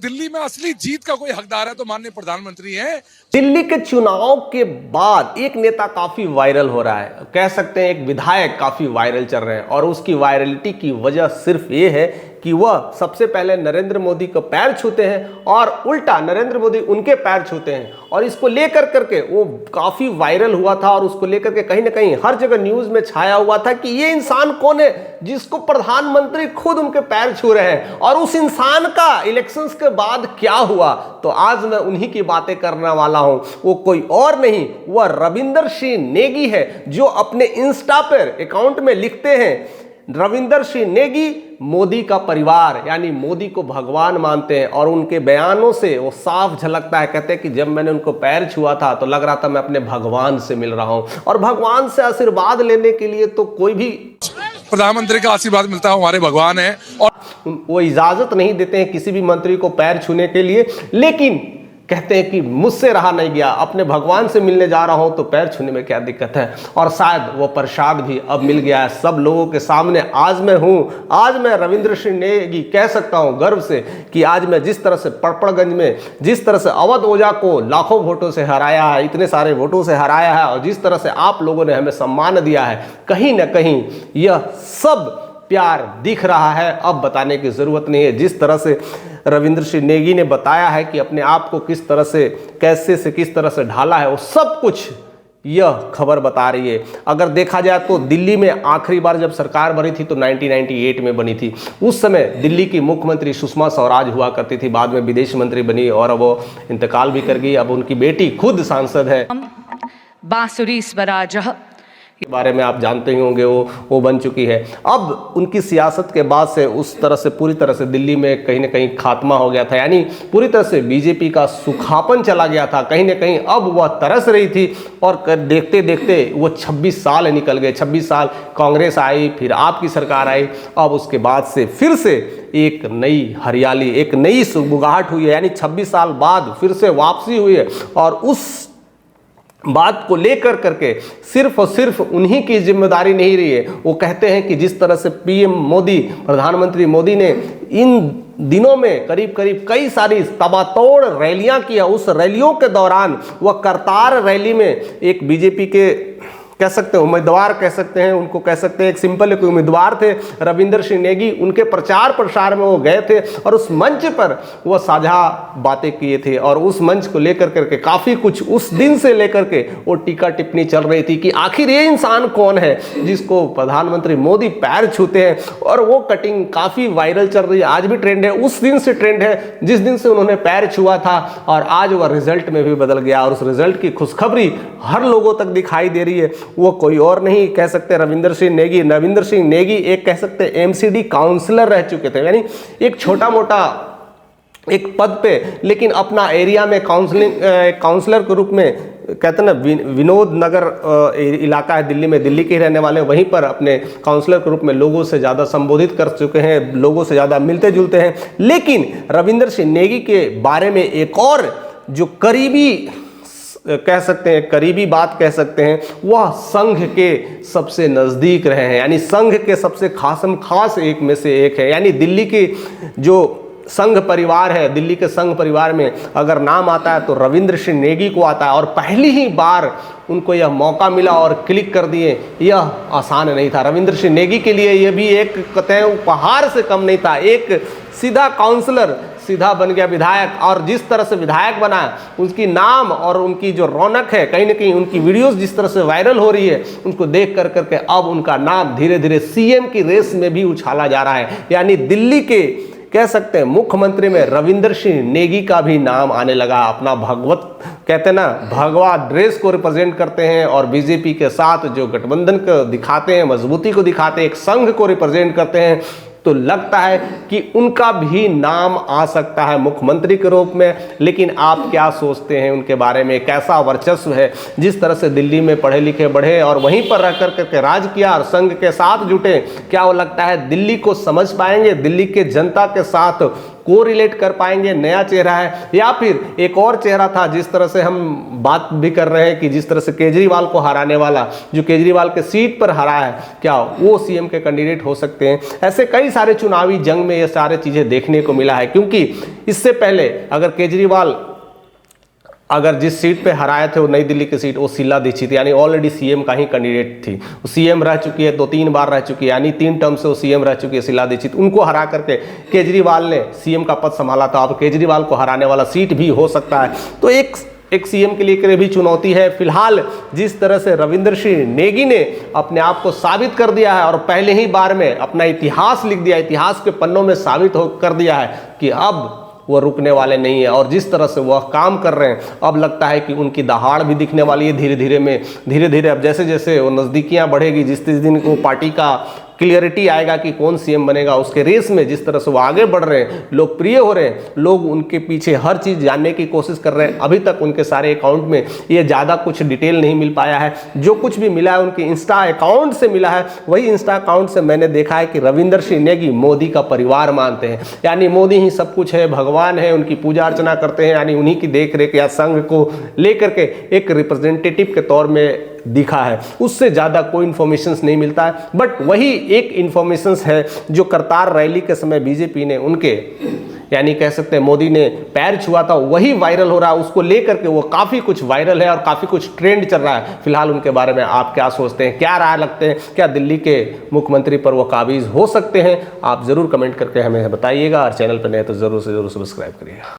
दिल्ली में असली जीत का कोई हकदार है तो माननीय प्रधानमंत्री हैं। दिल्ली के चुनाव के बाद एक नेता काफी वायरल हो रहा है, कह सकते हैं एक विधायक काफी वायरल चल रहे हैं, और उसकी वायरलिटी की वजह सिर्फ ये है कि वह सबसे पहले नरेंद्र मोदी को पैर छूते हैं और उल्टा नरेंद्र मोदी उनके पैर छूते हैं, और इसको लेकर करके वो काफी वायरल हुआ था और उसको लेकर के कहीं ना कहीं हर जगह न्यूज में छाया हुआ था कि ये इंसान कौन है जिसको प्रधानमंत्री खुद उनके पैर छू रहे हैं, और उस इंसान का इलेक्शंस के बाद क्या हुआ। तो आज मैं उन्हीं की बातें करने वाला हूं। वो कोई और नहीं, वह रविंदर सिंह नेगी है, जो अपने इंस्टा पर अकाउंट में लिखते हैं रविंदर सिंह नेगी मोदी का परिवार, यानी मोदी को भगवान मानते हैं, और उनके बयानों से वो साफ झलकता है। कहते हैं कि जब मैंने उनको पैर छुआ था तो लग रहा था मैं अपने भगवान से मिल रहा हूं, और भगवान से आशीर्वाद लेने के लिए तो कोई भी प्रधानमंत्री का आशीर्वाद मिलता है, हमारे भगवान है, और वो इजाजत नहीं देते हैं किसी भी मंत्री को पैर छूने के लिए, लेकिन कहते हैं कि मुझसे रहा नहीं गया, अपने भगवान से मिलने जा रहा हूं तो पैर छूने में क्या दिक्कत है। और शायद वो प्रसाद भी अब मिल गया है सब लोगों के सामने। आज मैं हूं, आज मैं रविंदर सिंह नेगी कह सकता हूं गर्व से कि आज मैं जिस तरह से पड़पड़गंज में जिस तरह से अवध ओझा को लाखों वोटों से हराया है, इतने सारे वोटों से हराया है, और जिस तरह से आप लोगों ने हमें सम्मान दिया है, कहीं ना कहीं यह सब प्यार दिख रहा है। अब बताने की जरूरत नहीं है। जिस तरह से रविंदर सिंह नेगी ने बताया है कि अपने आप को किस तरह से कैसे से किस तरह से ढाला है, वो सब कुछ यह खबर बता रही है। अगर देखा जाए तो दिल्ली में आखिरी बार जब सरकार बनी थी तो 1998 में बनी थी। उस समय दिल्ली की मुख्यमंत्री सुषमा स्वराज हुआ करती थी, बाद में विदेश मंत्री बनी और वो इंतकाल भी कर गई। अब उनकी बेटी खुद सांसद है। बांसुरी स्वराज के बारे में आप जानते ही होंगे, वो बन चुकी है। अब उनकी सियासत के बाद से उस तरह से पूरी तरह से दिल्ली में कहीं ना कहीं खात्मा हो गया था, यानी पूरी तरह से बीजेपी का सुखापन चला गया था कहीं ना कहीं। अब वह तरस रही थी, और देखते देखते वो 26 साल निकल गए। 26 साल कांग्रेस आई, फिर आपकी सरकार आई, अब उसके बाद से फिर से एक नई हरियाली, एक नई सुगबुगाहट हुई है, यानी 26 साल बाद फिर से वापसी हुई है। और उस बात को लेकर करके सिर्फ और सिर्फ उन्हीं की जिम्मेदारी नहीं रही है। वो कहते हैं कि जिस तरह से पीएम मोदी, प्रधानमंत्री मोदी ने इन दिनों में करीब करीब कई सारी तबातोड़ रैलियां किया, उस रैलियों के दौरान वह करतार रैली में एक बीजेपी के कह सकते हैं उम्मीदवार, कह सकते हैं उनको, कह सकते हैं एक सिंपल एक उम्मीदवार थे रविंदर सिंह नेगी, उनके प्रचार प्रसार में वो गए थे, और उस मंच पर वो साझा बातें किए थे। और उस मंच को लेकर करके काफ़ी कुछ उस दिन से लेकर के वो टीका टिप्पणी चल रही थी कि आखिर ये इंसान कौन है जिसको प्रधानमंत्री मोदी पैर छूते हैं। और वो कटिंग काफ़ी वायरल चल रही है, आज भी ट्रेंड है, उस दिन से ट्रेंड है जिस दिन से उन्होंने पैर छुआ था, और आज वह रिजल्ट में भी बदल गया, और उस रिजल्ट की खुशखबरी हर लोगों तक दिखाई दे रही है। वो कोई और नहीं, कह सकते रविंदर सिंह नेगी। रविंदर सिंह नेगी एक कह सकते एमसीडी काउंसलर रह चुके थे, यानी एक छोटा मोटा एक पद पे, लेकिन अपना एरिया में काउंसलर के रूप में, कहते हैं ना विनोद नगर इलाका है दिल्ली में, दिल्ली के रहने वाले, वहीं पर अपने काउंसलर के रूप में लोगों से ज़्यादा संबोधित कर चुके हैं, लोगों से ज़्यादा मिलते जुलते हैं। लेकिन रविंदर सिंह नेगी के बारे में एक और जो करीबी कह सकते हैं, करीबी बात कह सकते हैं, वह संघ के सबसे नज़दीक रहे हैं, यानी संघ के सबसे खास एक में से एक है। यानी दिल्ली की जो संघ परिवार है, दिल्ली के संघ परिवार में अगर नाम आता है तो रविंदर सिंह नेगी को आता है, और पहली ही बार उनको यह मौका मिला और क्लिक कर दिए, यह आसान नहीं था। रविंदर सिंह नेगी के लिए यह भी एक कहते हैं उपहार से कम नहीं था। एक सीधा काउंसलर सीधा बन गया विधायक, और जिस तरह से विधायक बना, उसकी नाम और उनकी जो रौनक है, कहीं ना कहीं उनकी वीडियोस जिस तरह से वायरल हो रही है, उनको देख कर करके अब उनका नाम धीरे धीरे सीएम की रेस में भी उछाला जा रहा है। यानी दिल्ली के कह सकते हैं मुख्यमंत्री में रविंदर सिंह नेगी का भी नाम आने लगा। अपना भगवत कहते हैं ना भगवा ड्रेस को रिप्रेजेंट करते हैं, और बीजेपी के साथ जो गठबंधन को दिखाते हैं, मजबूती को दिखाते हैं, एक संघ को रिप्रेजेंट करते हैं, तो लगता है कि उनका भी नाम आ सकता है मुख्यमंत्री के रूप में। लेकिन आप क्या सोचते हैं उनके बारे में, कैसा वर्चस्व है, जिस तरह से दिल्ली में पढ़े लिखे बढ़े और वहीं पर रह करके राज किया और संघ के साथ जुटे, क्या वो लगता है दिल्ली को समझ पाएंगे, दिल्ली के जनता के साथ को रिलेट कर पाएंगे, नया चेहरा है, या फिर एक और चेहरा था। जिस तरह से हम बात भी कर रहे हैं कि जिस तरह से केजरीवाल को हराने वाला, जो केजरीवाल के सीट पर हरा है, क्या वो सीएम के कैंडिडेट हो सकते हैं। ऐसे कई सारे चुनावी जंग में ये सारे चीजें देखने को मिला है, क्योंकि इससे पहले अगर केजरीवाल जिस सीट पे हराए थे वो नई दिल्ली की सीट, वो शीला दीक्षित यानी ऑलरेडी सीएम का ही कैंडिडेट थी। वो सीएम रह चुकी है, 2-3 बार रह चुकी है, यानी 3 टर्म से वो सीएम रह चुकी है शीला दीक्षित। उनको हरा करके केजरीवाल ने सीएम का पद संभाला था। अब केजरीवाल को हराने वाला सीट भी हो सकता है। तो एक सीएम के लिए भी चुनौती है। फिलहाल जिस तरह से रविंद्र सिंह नेगी ने अपने आप को साबित कर दिया है और पहले ही बार में अपना इतिहास लिख दिया, इतिहास के पन्नों में साबित कर दिया है कि अब वो रुकने वाले नहीं है। और जिस तरह से वह काम कर रहे हैं, अब लगता है कि उनकी दहाड़ भी दिखने वाली है धीरे धीरे। अब जैसे जैसे वो नज़दीकियाँ बढ़ेगी, जिस दिन को पार्टी का क्लियरिटी आएगा कि कौन सीएम बनेगा, उसके रेस में जिस तरह से वो आगे बढ़ रहे हैं, लोकप्रिय हो रहे हैं, लोग उनके पीछे हर चीज़ जानने की कोशिश कर रहे हैं। अभी तक उनके सारे अकाउंट में ये ज़्यादा कुछ डिटेल नहीं मिल पाया है। जो कुछ भी मिला है उनके इंस्टा अकाउंट से मिला है। वही इंस्टा अकाउंट से मैंने देखा है कि रविंद्र सिंह नेगी मोदी का परिवार मानते हैं, यानी मोदी ही सब कुछ है, भगवान है, उनकी पूजा अर्चना करते हैं, यानी उन्हीं की देख रेख या संघ को लेकर के एक रिप्रेजेंटेटिव के तौर में दिखा है। उससे ज़्यादा कोई इन्फॉर्मेशंस नहीं मिलता है। बट वही एक इन्फॉर्मेशंस है जो करतार रैली के समय बीजेपी ने उनके, यानी कह सकते हैं मोदी ने पैर छुआ था, वही वायरल हो रहा है। उसको लेकर के वो काफ़ी कुछ वायरल है और काफ़ी कुछ ट्रेंड चल रहा है। फिलहाल उनके बारे में आप क्या सोचते हैं, क्या राय लगते हैं, क्या दिल्ली के मुख्यमंत्री पर वो काबिज हो सकते हैं? आप ज़रूर कमेंट करके हमें बताइएगा और चैनल पर नए तो ज़रूर से ज़रूर सब्सक्राइब करिएगा।